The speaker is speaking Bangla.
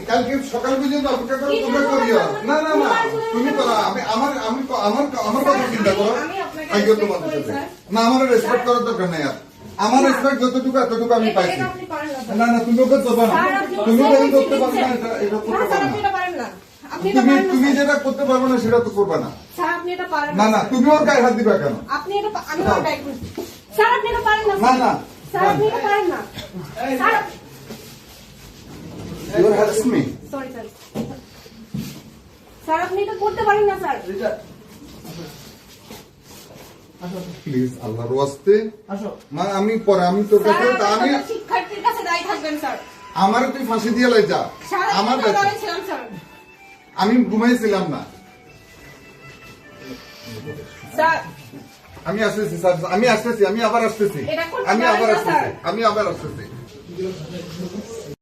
কালকে সকাল পর্যন্ত অপেক্ষা করো, তোমরা করিও না না না তুমি করো। আমি আমার আমি আমার আমার কথা চিন্তা করো। আগে তোমাদের সাথে না আমার রেসপেক্ট করার দরকার নেই। আর আমার রেসপেক্ট যতটুকু এতটুকু আমি পাইছি। না না তুমি ওকে করবে না, তুমি যখন করতে পারবে না এটা করতে পারবে না। তুমি যেটা করতে পারবে না সেটা তো করবে না। না না তুমি ওর গায়ে হাত দিবা কেন? আপনি এটা আমি ওর গায়ে হাত দিই। স্যার আপনি এটা পারেন না। না না স্যার আপনি এটা পারেন না। Sir You are harassing me. Sorry, sir. Sir আপনি এটা করতে পারেন না স্যার। প্লিজ আল্লাহর ওয়াস্তে আসো মা, আমি পরে আমি তোর কাছে আমি শিক্ষার্থীর কাছে দাঁড়িয়ে থাকবেন স্যার। আমার তুই ফাঁসি দিয়ে লাই যা। আমার আমি ঘুমাইছিলাম না স্যার। আমি আসতেছি স্যার, আমি আসতেছি, আমি আবার আসতেছি, আমি আবার আসতেছি।